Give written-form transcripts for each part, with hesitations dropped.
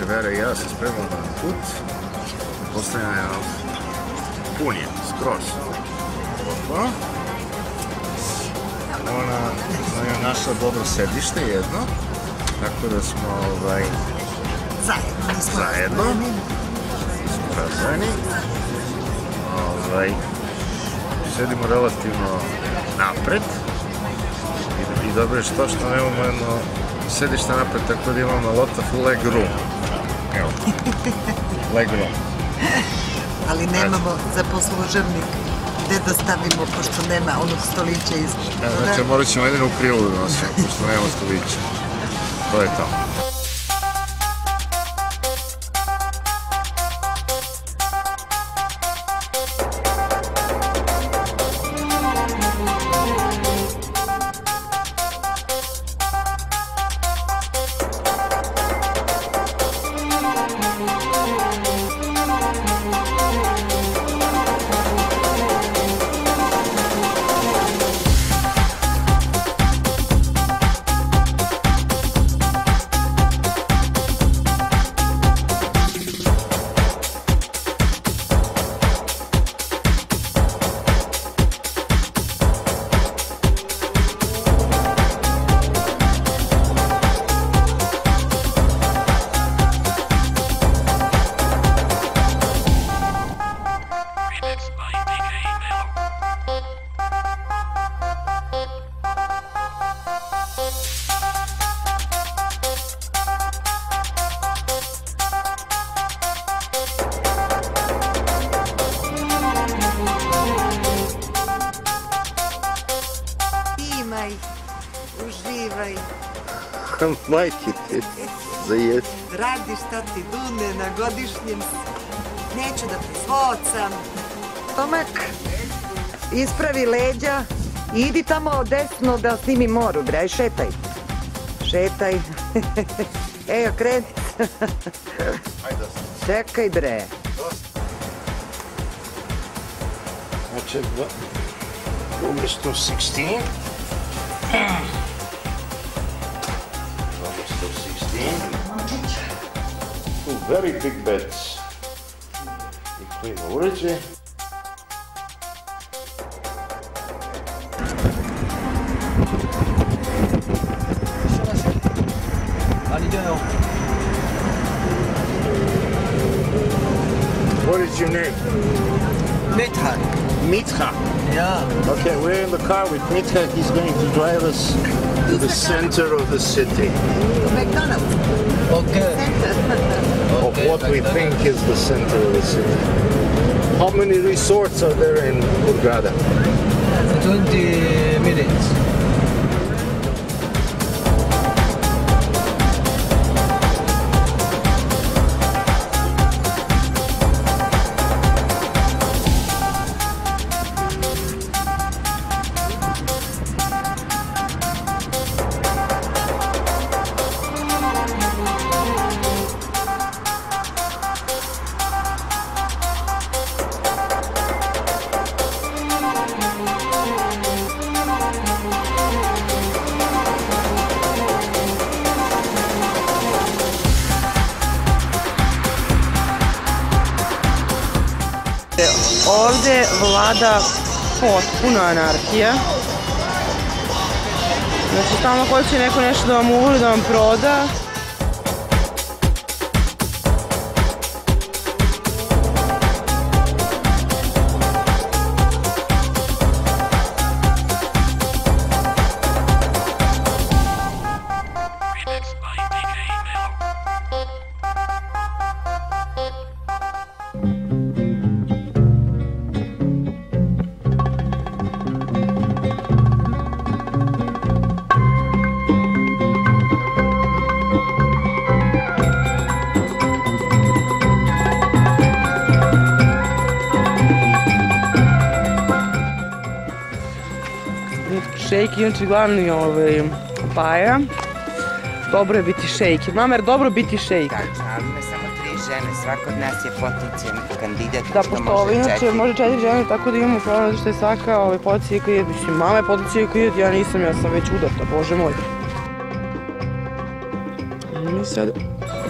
Vera i ja se spremamo na put. Postavljamo pun je, skroz. Ovo je naše dobro sedište jedno, tako da smo zajedno, razvojeni. Sedimo relativno napred i dobro je što nemamo jedno sedište napred, tako da imamo lot of leg room. Evo, leg room. Ali nemamo za poslužavnik gde da stavimo, pošto nema onog stolića ispred. Znači, morat ćemo jedino u krilu da nosimo, pošto nema stolića. To je to. Uživaj. Majke, za jesti. Radi šta ti dune na godišnjem. Neću da te svocam. Tomak, ispravi leđa i idi tamo desno da snimi moru, bre, šetaj. Šetaj. Ejo, kreni. Čekaj, bre. Znači, umjesto 16. Two very big beds. I klima uređaj. Allez, viens là. is your name? Mithat. Mitha. Yeah. Okay, we're in the car with Mitha. He's going to drive us to the center of the city. McDonald's. Okay. Of what we think is the center of the city. How many resorts are there in Hurghada? 20 minutes. Ovdje vlada potpuna anarhija. Znači, stalno hoće neko nešto da vam uvoli, da vam proda. Šejk je inače glavni paja. Dobro je biti šejk. Mama, je dobro biti šejk? Tačno, ali ima samo 3 žene, svaka od nas je potencijalni kandidat. Da, pošto ovo inače može 4 žene, tako da imamo problem zato što je svaka potencijalni kandidat. Mislim, mama je potencijalni kandidat, ja nisam, ja sam već udata, bože moj.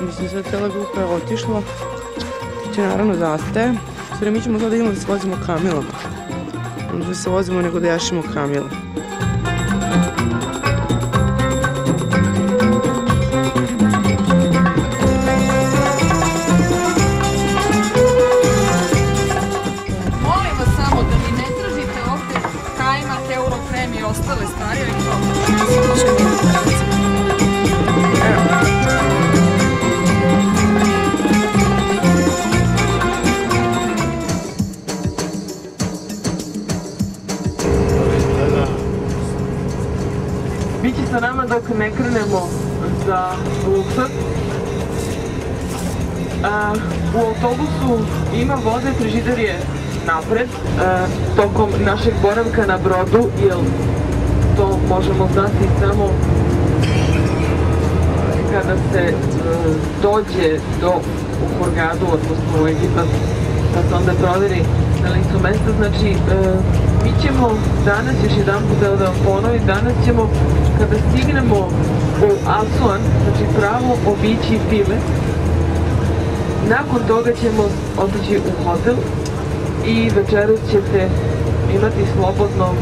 Mislim, sad cijela grupa je otišla. Će naravno zastaje. Sve mi ćemo sada idemo da se vozimo kamilom. Da se vozimo nego da jašimo kamila. Ostale stvari, Biće sa nama dok ne krenemo za Luksor. U autobusu ima vode, frižider je napred. Tokom našeg boravka na brodu, jer to možemo znati samo kada se dođe do Hurghadu, odnosno u Egipat, da se onda proveri na licu mesta. Znači, mi ćemo danas, još jedan put da vam ponovim, danas ćemo, kada stignemo u Asuan, znači pravo obići File, nakon toga ćemo otići u hotel i večeras ćete imati slobodno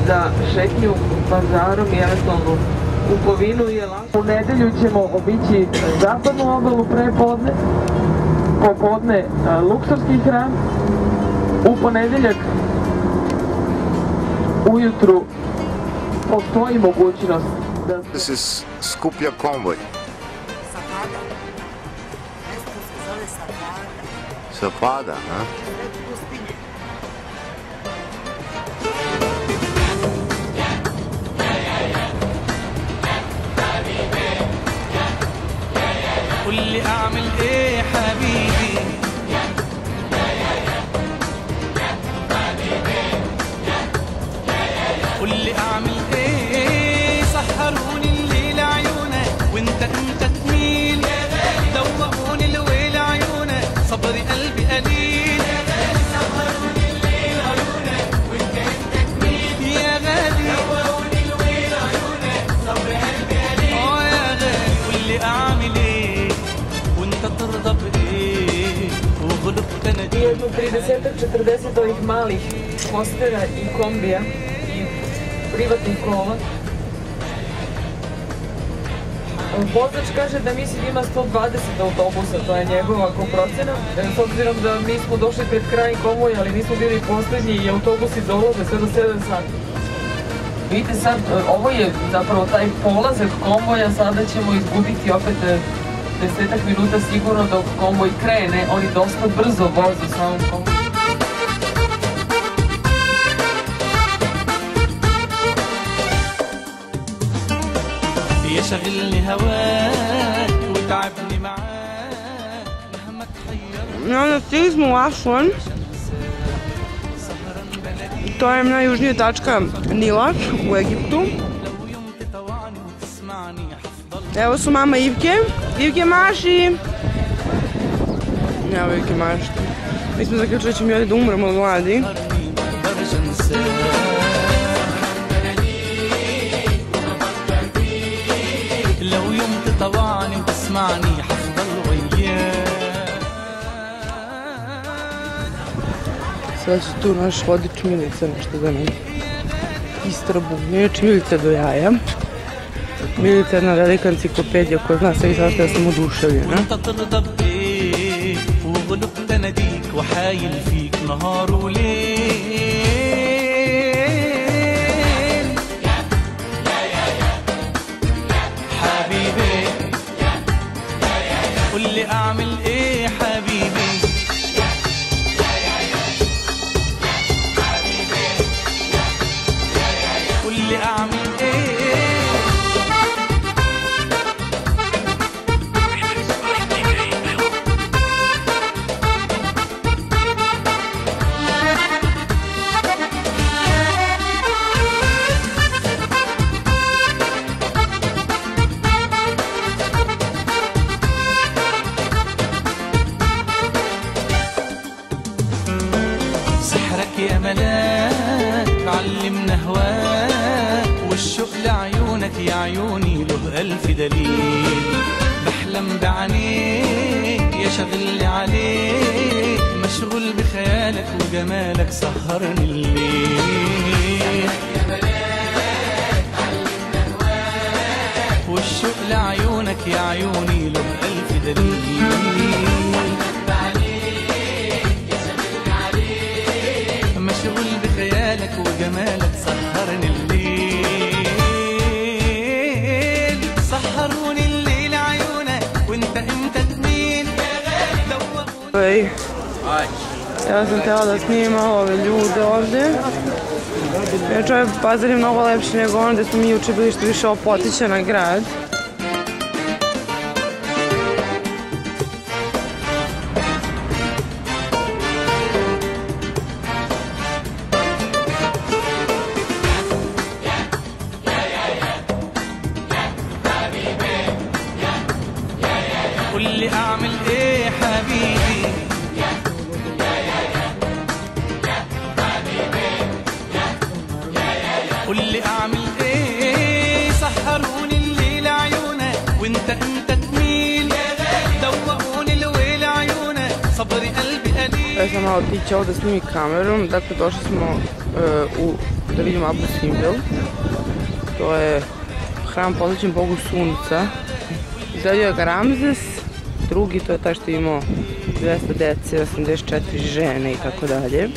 za šetnju bazarom i eventualno kupovinu. U nedelju ćemo obići zapadnu obalu prepodne, popodne Luksorski hram, u ponedeljak ujutru postoji mogućnost da se... This is Skuplja konvoj. Sapada. Mesto se zove Sapada. Sapada, a? Pustinje. قل لي اعمل ايه حبيبي قل لي اعمل ايه سهروني الليل عيونك وانت تميل دوقوني الويل عيونك صبري قلبي قليل سهروني الليل عيونك وانت تميل يا غالي دوقوني الويل عيونك صبري قلبي قليل يا غالي قل لي اعمل ايه ترضى بايه وغلبت انا دي. Jedno 30-40 ovih malih postera i kombija i privatnih kola. Vozač kaže da mislim ima 120 autobusa, to je njegova procena. S obzirom da mi smo došli pred kraj konvoja, ali nismo bili posljednji i autobusi dolaze sve do 7 sati. Vidite sad, ovo je zapravo taj polazak konvoja, sada ćemo izgubiti opet 10 minuta sigurno dok konvoj krene, oni dosta brzo voze samom konvoju. يشغلني هواك وتعبني معاك مهما تحيرني. Stigli smo u Aswan. To je najjužnija tačka Nila u Egiptu. Evo su mama Ivke. Ivke maši! Evo Ivke maši. Mi smo zaključili da ćemo ovdje da umremo od gladi. لو يوم تطوعني وتسمعني حفضل وياك. Sad će tu naš vodič Milica nešto da nam istrabu. Inače Milica do jaja. Milica je jedna velika enciklopedija koja zna sve i svašta, ja sam oduševljena. وانت ترضى بايه وغلبت اناديك وحايل فيك نهار وليل. قول لي اعمل ايه حبيبي. قول لي اعمل ايه. يا ملاك علمنا هواك والشوق لعيونك يا عيوني له ألف دليل. بحلم بعينيك يا شغلي عليك مشغول بخيالك وجمالك سهرني الليل. يا ملاك علمنا هواك والشوق لعيونك يا عيوني له ألف دليل. مشغول بخيالك وجمالك سهرني الليل. سهروني الليل عيونك وانت امتى تميل دوقوني. Ja sam htjela da snimam ove ljude ovdje. Inače ovaj bazar je mnogo lepši nego ono gdje smo mi juče bili, što više potiče na grad. قول لي اعمل ايه حبيبي. قول لي اعمل ايه. سهروني الليل عيونك وانت امتى تميل. دوقوني الويل عيونك صبري قلبي قليل. Ja sam malo otići ovdje snimi kamerom. Dakle, došli smo da vidimo Abu Simbel. To je hram posvećen Bogu sunca. Izradio ga Ramzes. Drugi, to je taj što je imao 200 dece, 84 žene i tako dalje.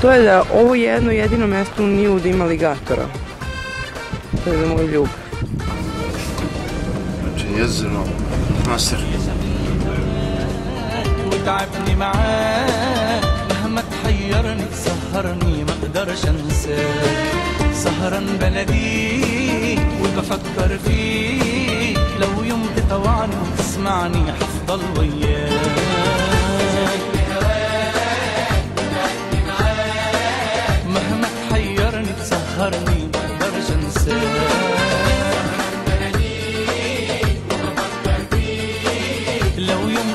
To je da ovo je jedno jedino mjesto u Nilu da ima aligatora. To je za moju ljubav. Znači jezero Nasr. وتعبني معاك مهما تحيرني سهرني ما اقدرش انساك. سهران بناديك وبفكر فيك لو يوم تطوعني وتسمعني هفضل وياك. مهما تحيرني تسهرني ما اقدرش انساك. لو يوم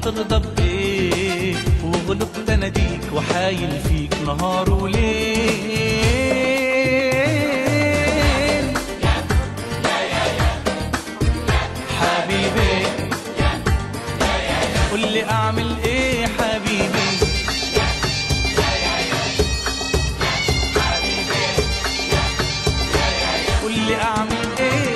ترضى بايه وغلبت اناديك وحايل فيك نهار وليل حبيبي قول لي اعمل ايه حبيبي قول لي اعمل ايه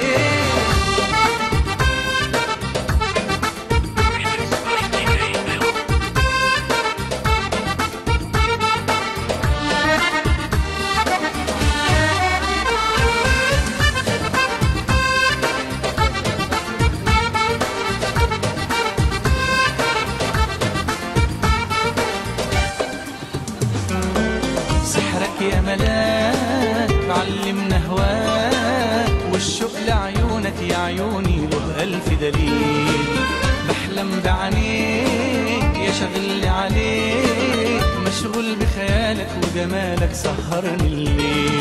يا ملاك علمنا هواك والشوق لعيونك يا عيوني له ألف دليل بحلم بعينيك يا شغلي عليك مشغول بخيالك وجمالك سهرني الليل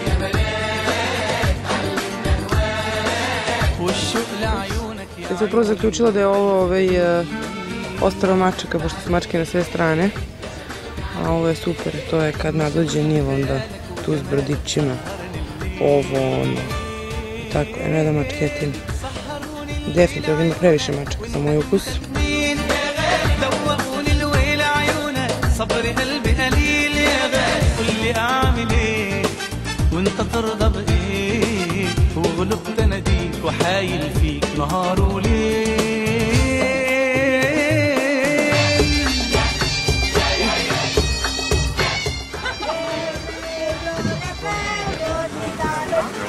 يا ملاك علمنا هواك والشوق لعيونك يا Ja sam prvo zaključila da je ovo ostrava mačaka, pošto su mačke na sve strane. A ovo je super, to je kad nadlađe Nil, onda tu s brodićima, ovo, ono, tako, eno jedan mačketin. Definitivno ima previše mačaka za moj ukus.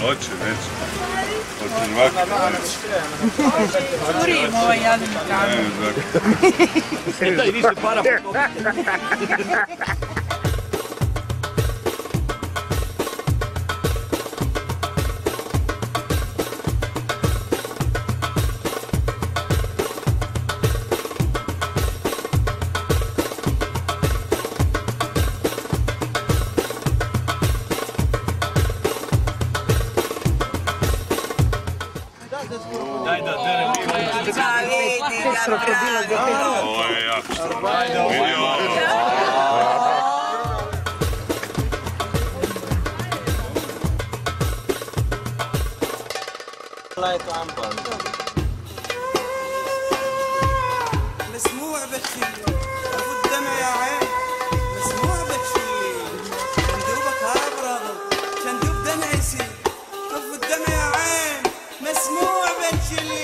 Hoće, neće. Hoće ovako, neće. Curim ovaj jadni kamer. Da i više para. Ovo je jako što. مسموع بكشي قدامي يا عين مسموع بكشي شندوبك هابرغ شندوب دمعسي قف قدامي يا عين مسموع بكشي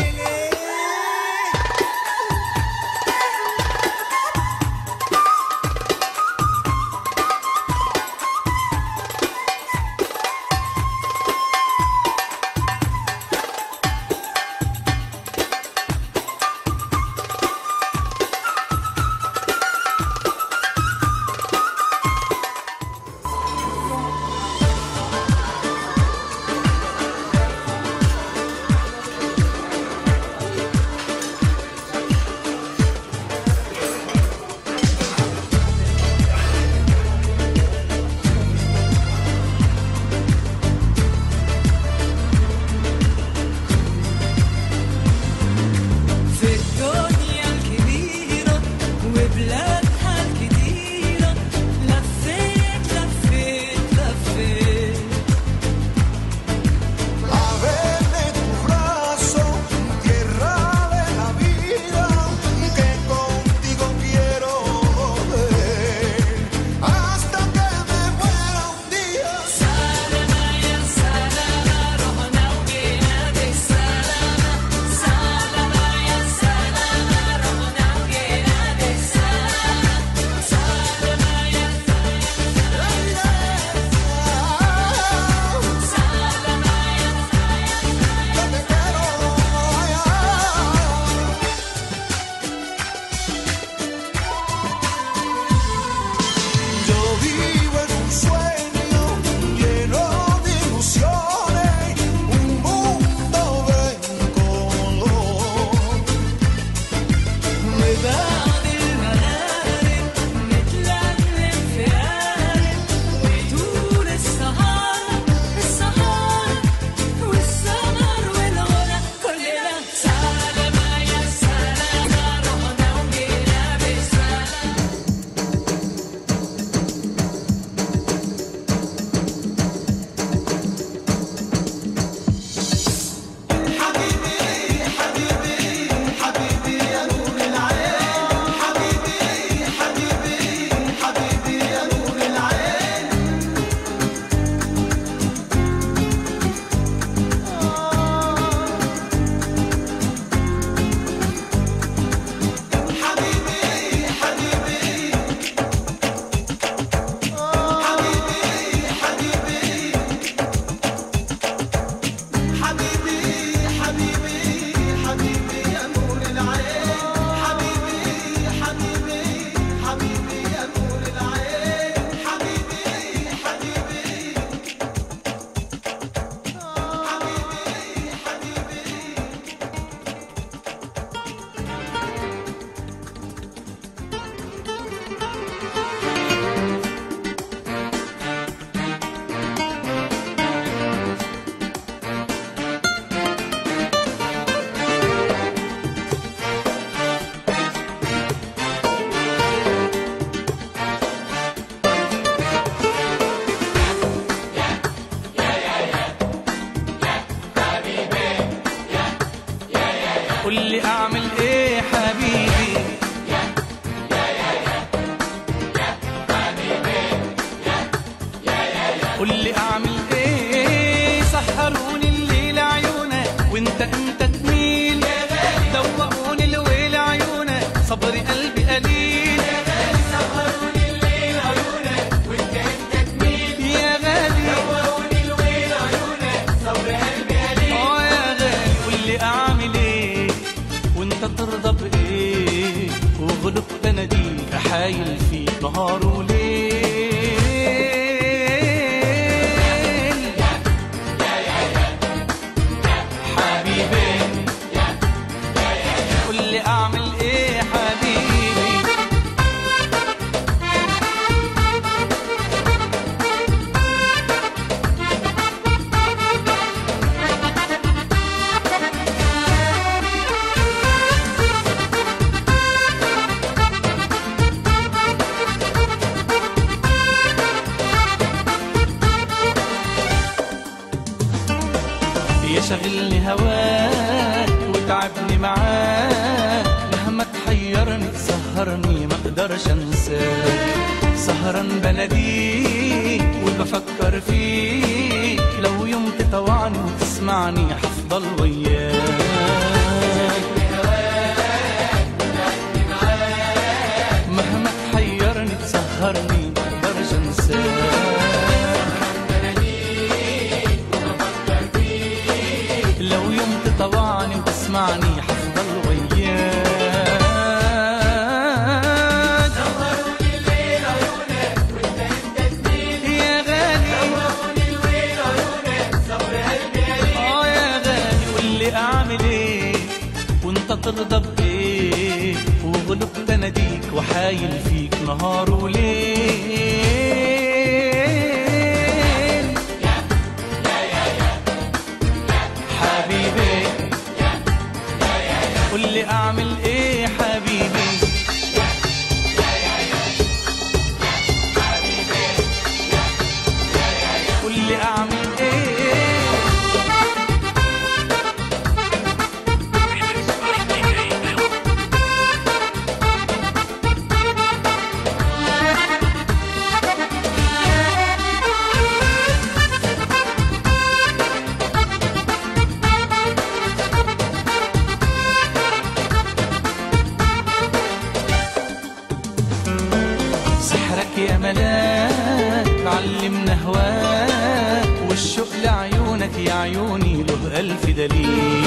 ترضى بايه وغلب بناديك احايل فيك نهار وليل. حبيبي قول لي اعمل ايه حبيبي. يشغلني هواك وتعبني معاك مهما تحيرني سهرني ما اقدرش انساك. سهران بناديك وبفكر فيك لو يوم تطوعني وتسمعني هفضل وياك. مهما تحيرني تسهرني ما اقدرش انساك. لو يوم تطوعني وتسمعني هفضل وياك. سهروني الليل عيونك وانت تنين يا غالي. سهروني الليل عيونك صبر قلبي قليل. يا غالي قول لي اعمل ايه وانت ترضى بايه وغلب بناديك وحايل فيك نهار وليل. حبيبي قول لي اعمل ايه حبيبي. قول لي اعمل ايه. سحرك يا ملاك علمنا هواك والشوق لعيونك يا عيوني له ألف دليل.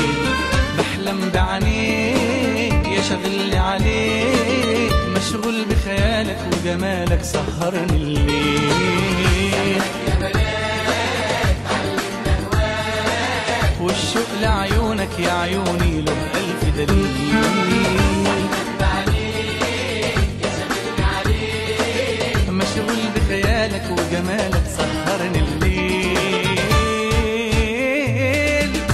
بحلم بعينيك يا شغلي عليك مشغول بخيالك وجمالك سهرني الليل. والشوق لعيونك يا عيوني له ألف دليل. مشغول بخيالك وجمالك سهرني الليل.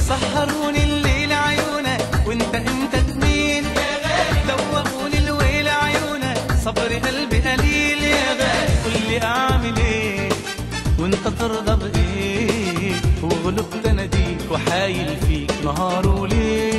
سهروني الليل عيونك وانت امتى تميل يا غالي. دوقوني الويل عيونك صبر قلبي قليل يا غالي. قول لي اعمل ايه وانت ترضى بايه وغلب تناديك وحايل فيك نهار وليل.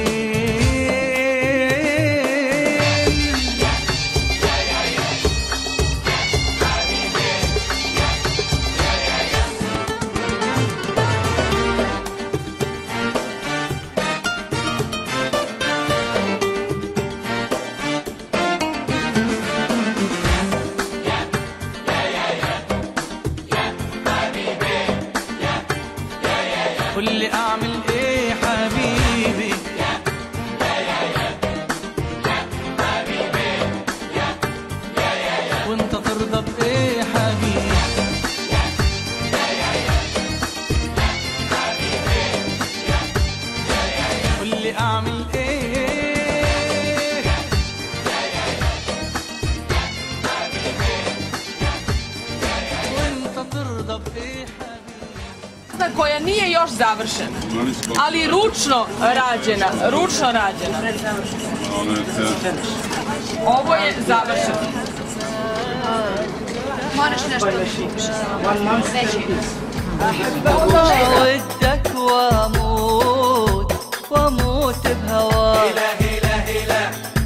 قول لي اعمل ايه حبيبي. وانت ترضى بايه حبيبي. قول لي اعمل ايه. وانت ترضى بايه حبيبي. Koja nije još završena, ali ručno rađena, Ovo je završeno. Moraš nešto da kupiš. ودك واموت بهواك.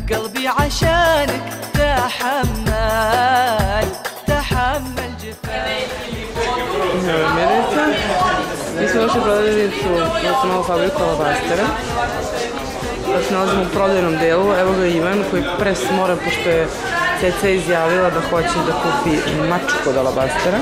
قلبي عشانك تحمل جفاك. Mi smo došli u prodavnicu na novu fabriku alabastera. Sada se nalazimo u prodajnom delu. Evo ga Ivan koji pres mora pošto je Ceca izjavila da hoće da kupi mačku od alabastera.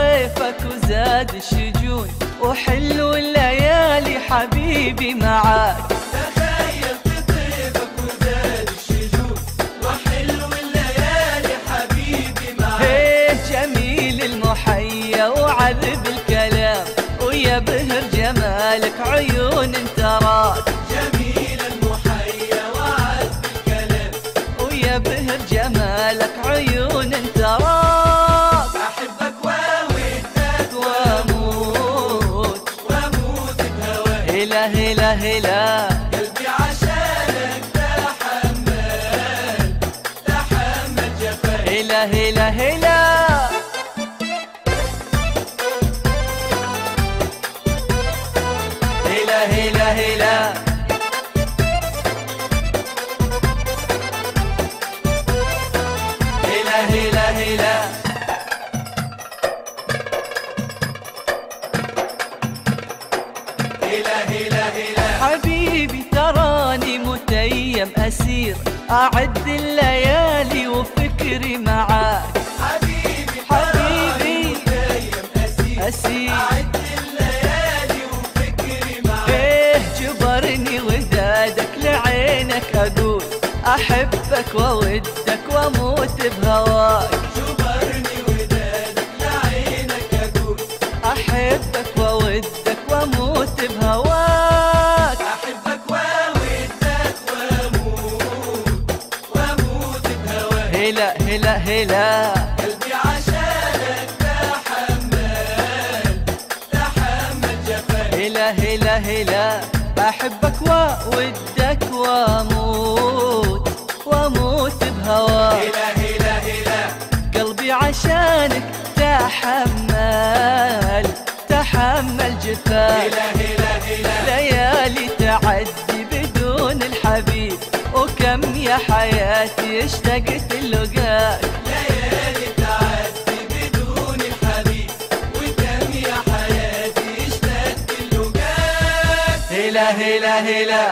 طيفك وزاد الشجون، وحلو الليالي حبيبي معاك. تخيل طيفك وزاد الشجون، وحلو الليالي حبيبي معاك. ايه جميل المحيا وعذب الكلام، ويا بهر جمالك عيون تراك. جميل المحيا وعذب الكلام، ويا بهر جمالك عيون تراك. أحبك وأودك واموت وأموت بهواك. هلا هلا هلا قلبي عشانك تحمل جفاك. هلا هلا هلا هلا هلا هلا هلا هلا هلا حبيبي تراني متيم أسير، أعد الليالي وفكري معاك. حبيبي أسير أعد الليالي وفكري معاك. إيه جبرني ودادك لعينك أقول، أحبك وودك وأموت بهواك. جبرني ودادك لعينك أقول، أحبك وودك وأموت بهواك. أحبك وأودك وأموت بهواك. هلا هلا هلا قلبي عشانك تحمل جفاك. هلا هلا هلا بحبك وودك واموت بهواك. هلا هلا هلا قلبي عشانك تحمل جفاك. هلا هلا هلا ليالي تعدي بدون الحبيب، وكم يا حياتي اشتقت لقاك. ليالي تعدي بدون الحبيب، وكم يا حياتي اشتقت لقاك. هلا هلا هلا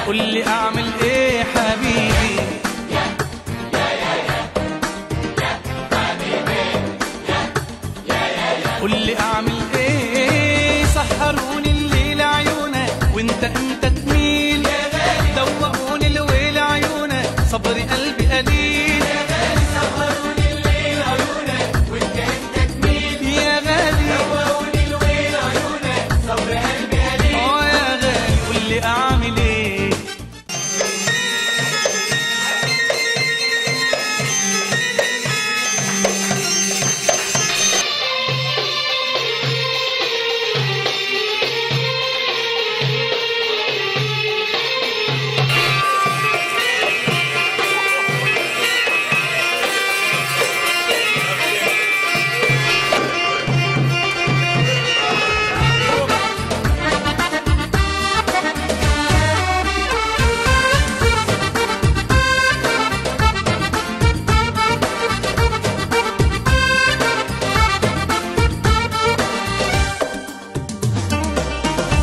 قول لي اعمل ايه حبيبي، قول لي اعمل ايه. سحروني الليل عيونك وانت تميل، دوقوني الويل عيونك صبري قلبي قليل. سحروني الليل عيونك وانت تميل، يا غالي دوقوني الويل عيونك صبري قلبي قليل. يا غالي قول لي اعمل ايه.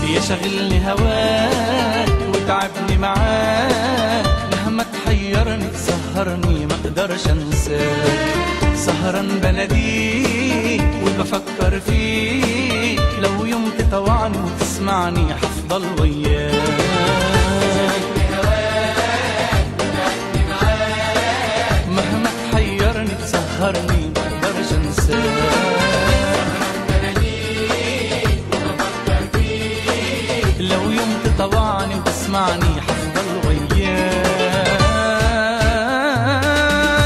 يشغلني هواك وتعبني معاك، مهما تحيرني تسهرني ما اقدرش انساك. سهران بناديك وبفكر فيك، لو يوم تطوعني وتسمعني حفضل وياك. مهما تحيرني تسهرني ما اقدرش انساك. لو يوم تطوعني وتسمعني حفضل وياك.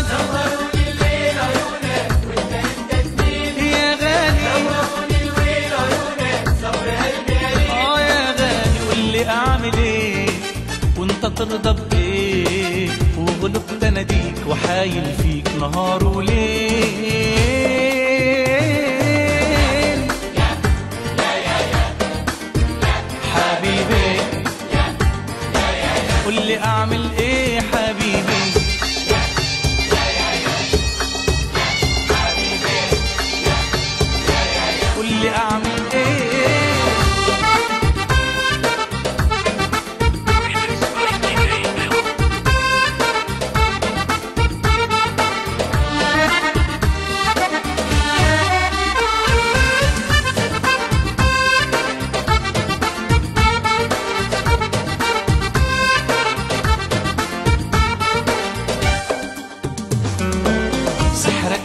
سهروني الليل عيونك وانت تميل، يا غالي دوقوني الويل عيونك صبر قلبي قليل. يا غالي قول لي اعمل ايه وانت ترضى بايه، وغلبت اناديك وحايل فيك نهار وليل. اعمل ايه.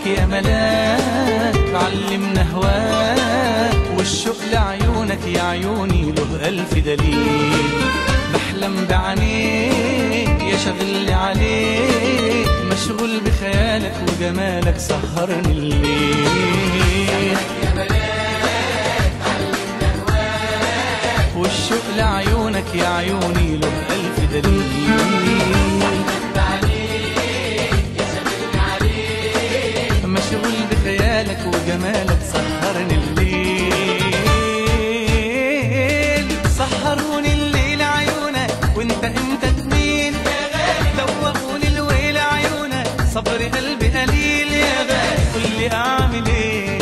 يا ملاك علمنا هواك والشوق لعيونك يا عيوني له ألف دليل. بحلم بعينيك يا شغل عليك مشغول بخيالك وجمالك سهرني الليل. يا ملاك علمنا هواك والشوق لعيونك يا عيوني له ألف دليل. مشغول بخيالك وجمالك سهرني الليل. سهروني الليل عيونك وانت امتى تميل دوقوني الويل عيونك صبر قلبي قليل. يا غالي قولي اعمل ايه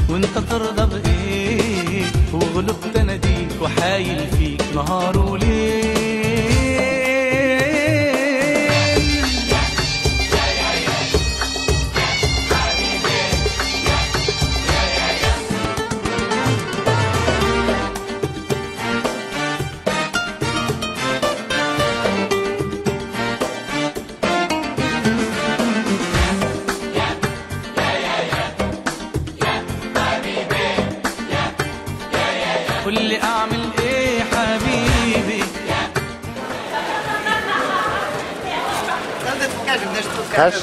وانت ترضى بايه وغلبت اناديك وحايل فيك نهار وليل. قولي اعمل ايه حبيبي. Samo da ti kažem nešto. Kaži.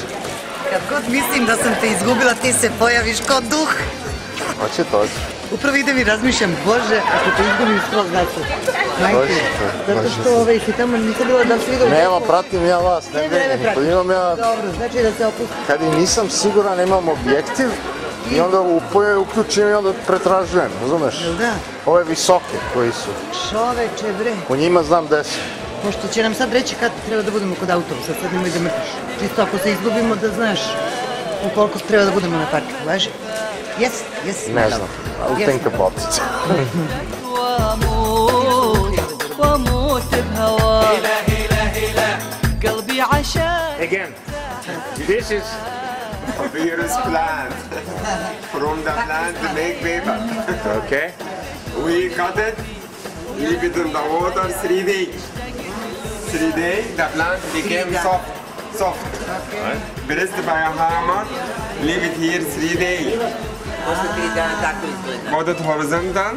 Kad god mislim da sam te izgubila, ti se pojaviš kao duh. Hoće to. Upravo idem i razmišljam, Bože, ako te izgubim skroz nasu. Hoće to. Zato što si tamo nisam bila da se vidio. Nema, pratim ja vas. Sve vreme pratim. Imam ja... Dobro, znači da se opustim. Kad i nisam siguran, imam objektiv i onda uključim i onda pretražujem, razumeš? Da. Ove visoke koji su. Čoveče bre. U njima znam gde su. Pošto će nam sad reći kad treba da budemo kod autobusa, sad nemoj da mrkaš. Čisto ako se izgubimo da znaš u koliko treba da budemo na parku, važi? Yes. Ne znam, I'll think about it. واموت بهواك قلبي عشان. Again, this is a virus plant. From the plant to make paper. Okay? We cut it, leave it in the water 3 days. 3 days, the plant became soft. Right? Pressed by a hammer, leave it here 3 days. Put it horizontal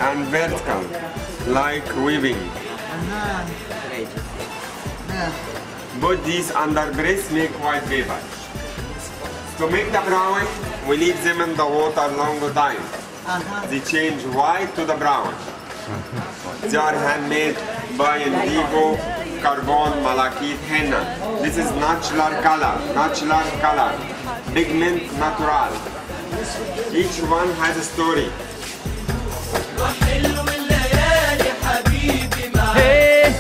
and vertical, like weaving. Put these under press, make white paper. To make the brown, we leave them in the water long time. They change white to the brown. They are handmade by Indigo Carbon Malachite Henna. This is natural color, pigment natural. Each one has a story.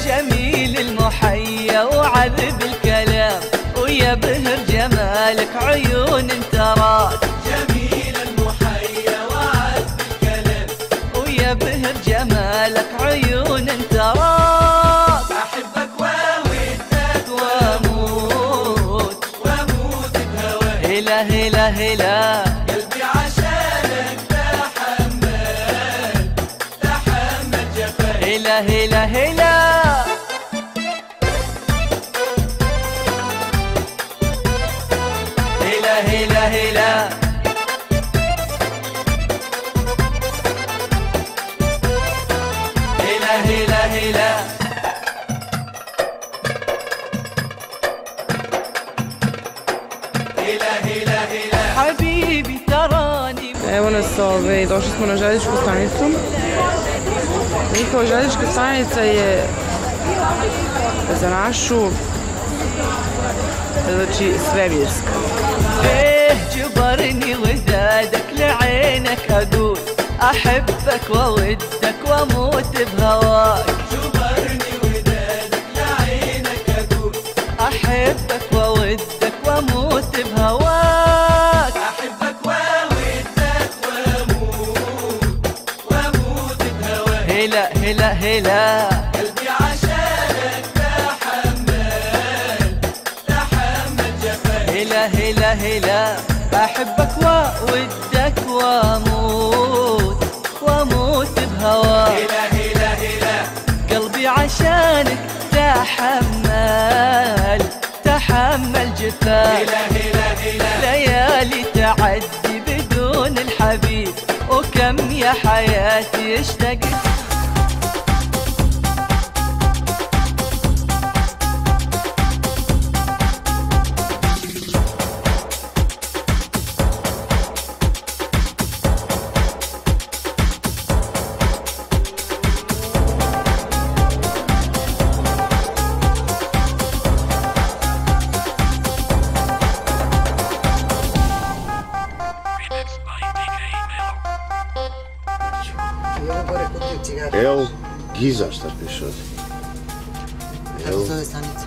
جميل المحيا وعذب الكلام ويبهر جمالك عيون تراك. جميل المحيا وعذب الكلام ويبهر جمالك عيون تراك. احبك واودك واموت بهواك. هلا هلا هلا قلبي عشانك تحمل جفاك. هلا هلا هلا هلا هلا هلا هلا حبيبي تراني. Evo nas, došli smo na željezničku stanicu. Njihova željeznička stanica je za našu, znači, svemirska. جبرني ودادك لعينك أقول أحبك وودك وأموت بهواك. جبرني ودادك لعينك أقول أحبك وودك وأموت بهواك. أحبك وودك وأموت هلا هلا هلا قلبي عشانك تحمل جفاك هلا هلا هلا أحبك وأودك وأموت بهواك هلا هلا هلا قلبي عشانك تحمل جفاك هلا هلا هلا ليالي تعدي بدون الحبيب وكم يا حياتي اشتقت Evo, Giza, šta piše ovdje? Kako zove stanica?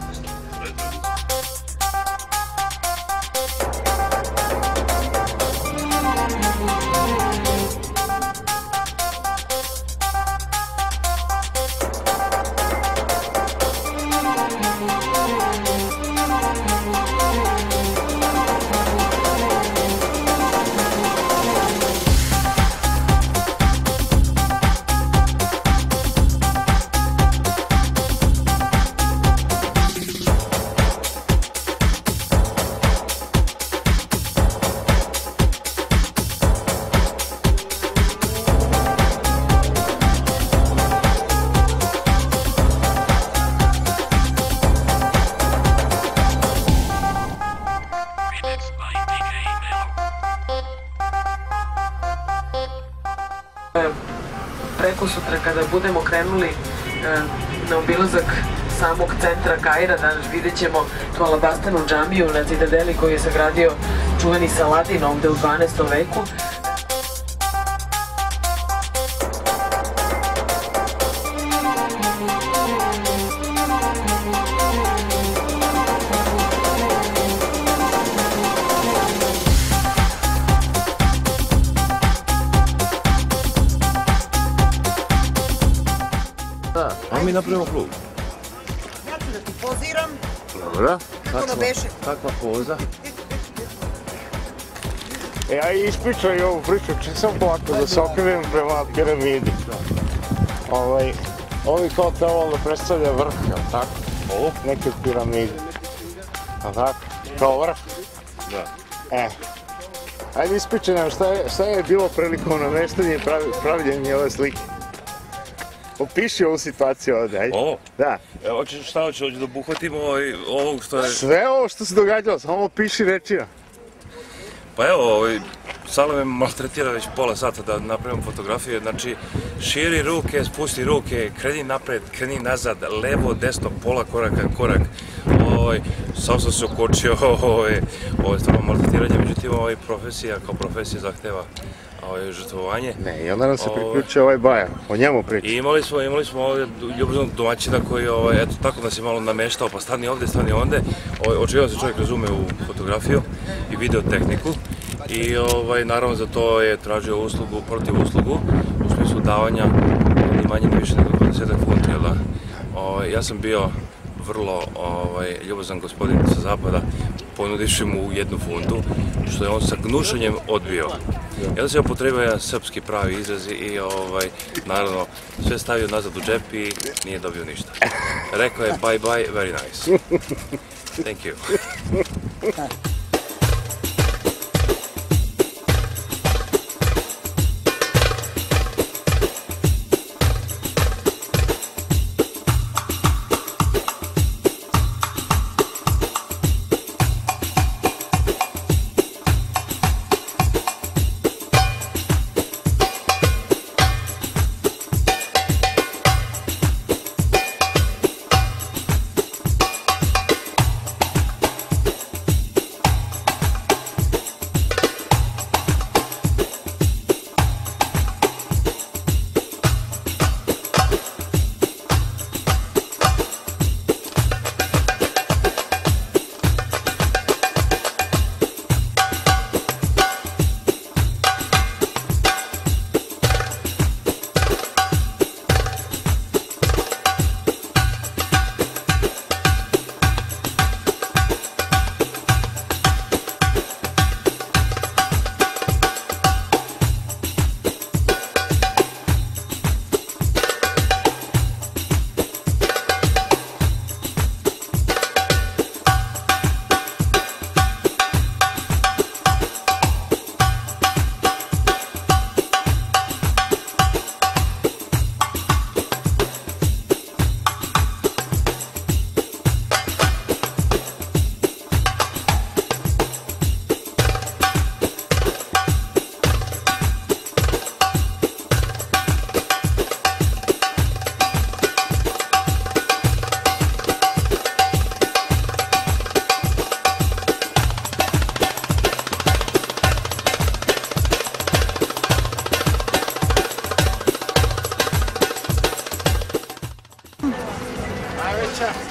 Preko sutra kada budemo krenuli na obilazak samog centra Kaira, danas vidjet ćemo tu alabastanu džamiju na Citadeli koju je sagradio čuveni Saladin ovde u 12. veku. A mi napravimo klub. Ja ću da ti poziram. Dobro. Kako da beše? Kakva poza? Ja ispričam i ovu priču, če sam polako da se okrenem prema piramidi. Ovi kao trebalo da predstavlja vrh, jel tako? Neke piramide. Jel tako? Kao vrh? Da. Ajde ispričaj nam šta je bilo prilikom nameštanja i pravljenja ove slike. Opiši ovu situaciju ovdje, ajde. Ovo? Da. Šta hoćeš da obuhvatimo ovog što je... Sve ovo što se događalo, samo opiši rečima. Pa evo, Sala me maltretira već pola sata da napravim fotografije, znači širi ruke, spusti ruke, kreni napred, kreni nazad, levo, desno, pola koraka, korak. Sam sam se okočio, ovo je stvarno maltretiranje, međutim profesija kao profesija zahteva žrtvovanje. Ne, i onda nam se priključio ovaj Baja, o njemu priča. I imali smo ovdje ljubaznog domaćina koji, eto, tako nas je malo nameštao, pa stani ovdje, stani ovdje. Očigledno se čovjek razume u fotografiju i videotehniku i naravno za to je tražio uslugu, protiv uslugu, u smislu davanja ni manje ni više nego 20 funti, jel da? Ja sam bio vrlo ljubazan gospodin sa zapada, ponudivši mu 1 funtu, što je on sa gnušanjem odbio. I onda se upotrebio jedan srpski pravi izraz i naravno sve stavio nazad u džep i nije dobio ništa. Rekao je bye bye, very nice. Thank you.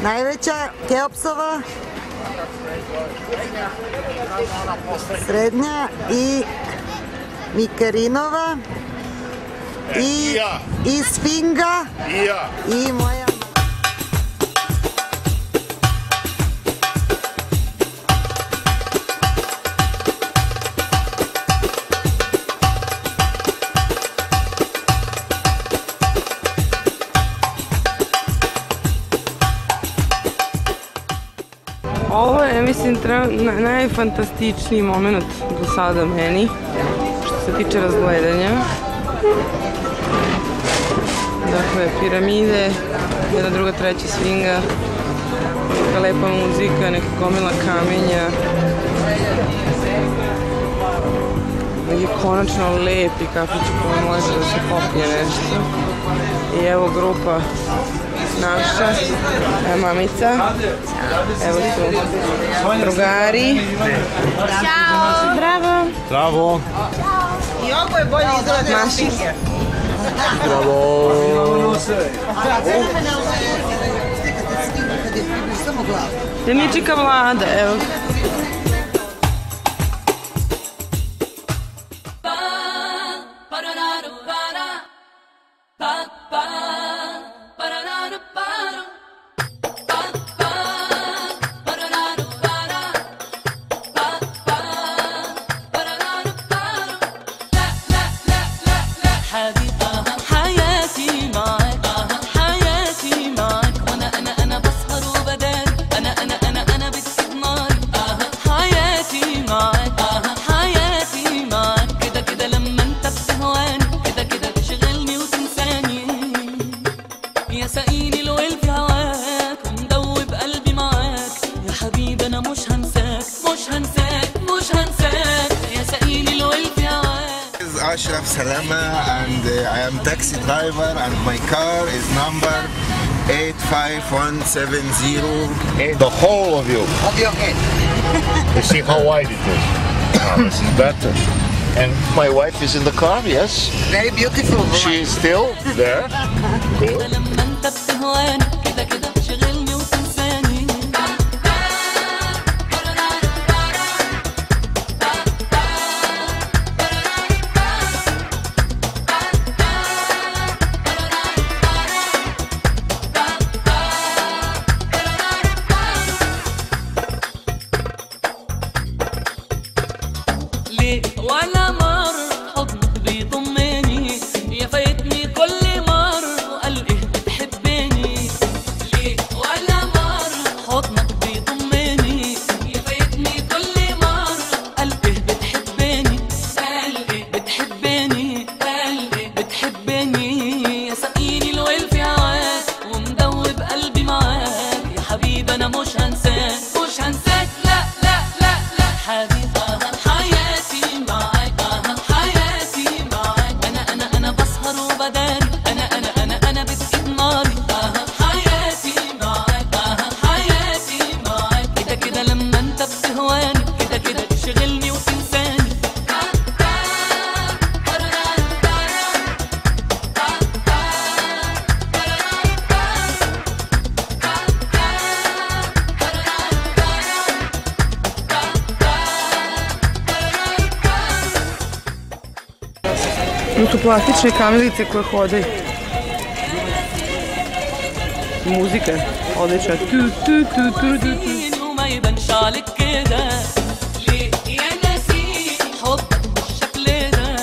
Najveća Keopsova, srednja i Mikerinova i Sfinga i moja. Ovo je, mislim, najfantastičniji moment do sada meni, što se tiče razgledanja. Dakle, piramide, jedna, druga, treća Sfinga, neka lepa muzika, neka gomila kamenja. Neki konačno lepi kafić u kojem može da se popije nešto. I evo grupa naša, mamica, evo su drugari. Ćao! Bravo! Bravo! I ovo je bolje izgleda od Sfinge. Bravo! Demičika Vlada, evo. Ashraf Salama, and I am taxi driver, and my car is number 85170. The whole of you. Of your head. You see how wide it is. This is better. And my wife is in the car, yes. Very beautiful. She is still there. ولا مر حضنك بيضمني يا فايتني كل مر وقال ايه بتحبني ليه ولا مر حضنك بيضمني يا فايتني كل مر قال ايه بتحبني قال ايه بتحبني قال ايه بتحبني يا سقيني الويل في هواك ومدوب قلبي معاك يا حبيبي انا مش هنساك مش هنساك لا لا لا لا حبيبي To su plastične kamilice koje hodaju. Muzika je odlična. وما يبانش عليك كده ليه يا نسيم حبك بالشكل ده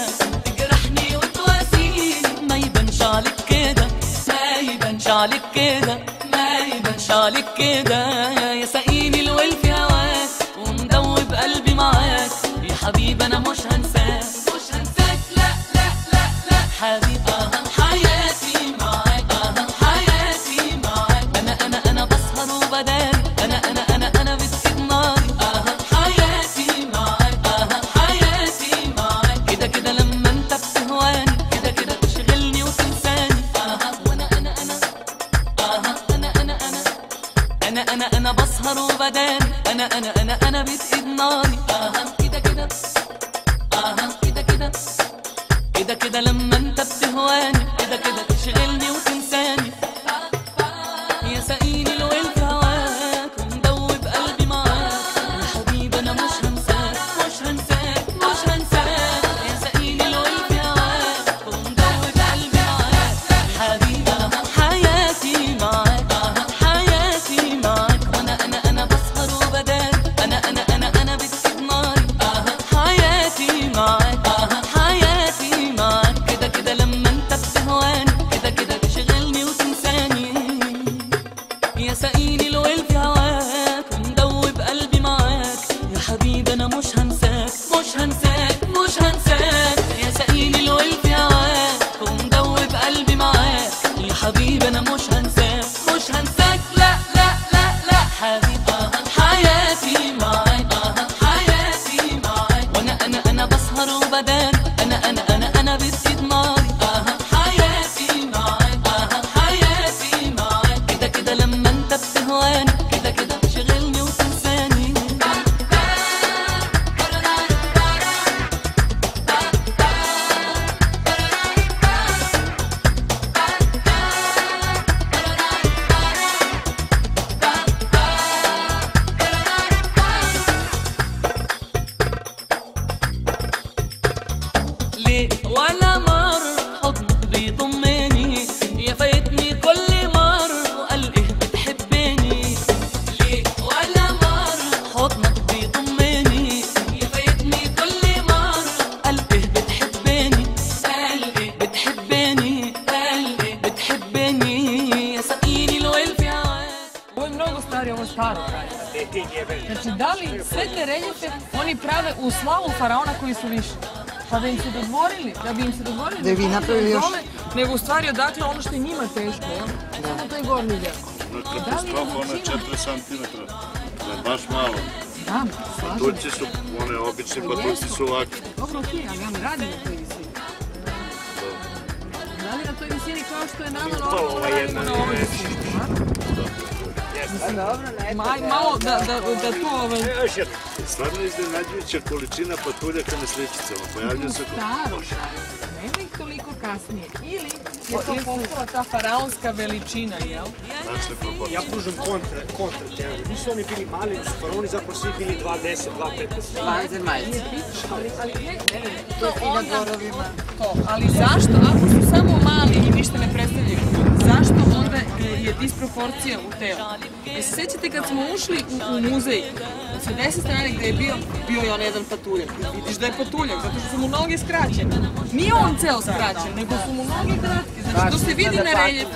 تجرحني وتواسيني ما يبانش عليك كده ما يبانش عليك كده ما يبانش عليك كده يا سقيني الويل في هواك ومدوب قلبي معاك يا حبيبي انا مش هنساك مش هنساك لا لا لا لا حبيبي حياتي معاك حياتي معاك انا بسهر وبداري انا بتسيب ناري حياتي معاك حياتي معاك كده كده لما انت بتهواني كده كده تشغلني وتنساني وانا بسهر وبداري انا بتسيب ناري كده كده كده كده كده كده لما انت بتهواني كده كده تشغلني وتنساني يا سقيني الويل Znači, da li sve te reljefe oni prave u slavu faraona koji su više? Pa da im se dodvorili, da bi im se dodvorili da bi napravili još, nego u stvari odakle ono što je njima teško, samo taj gornji deo. Katastrofa, ona je 4 cm, to je baš malo. Da, slažem. Patuljci su, one obični patuljci su ovakvi. Dobro, okej, ali ja ne radim na toj visini. Da li na toj visini kao što je nama normalno radimo na ovoj visini? Malo da tu Stvarno iznenađujuća količina patuljaka na sličicama, pojavljaju se staro, nema ih toliko kasnije. Ili je to postala ta faraonska veličina, jel? Ja pružam kontra teoriju. Nisu oni bili mali, su faraoni zapravo svi bili 2.10, 2.15. Vanzemaljci. Ali ne, to onda, ali zašto, ako su samo mali i ništa ne predstavljaju, zašto onda je disproporcija u telu? Se sjećate kad smo ušli u muzej, sa 10 strane gde je bio je on jedan patuljak. Vidiš da je patuljak, zato što su mu noge skraćene. Nije on ceo skraćen, nego su mu noge kratke. Znači to se vidi na reljefu.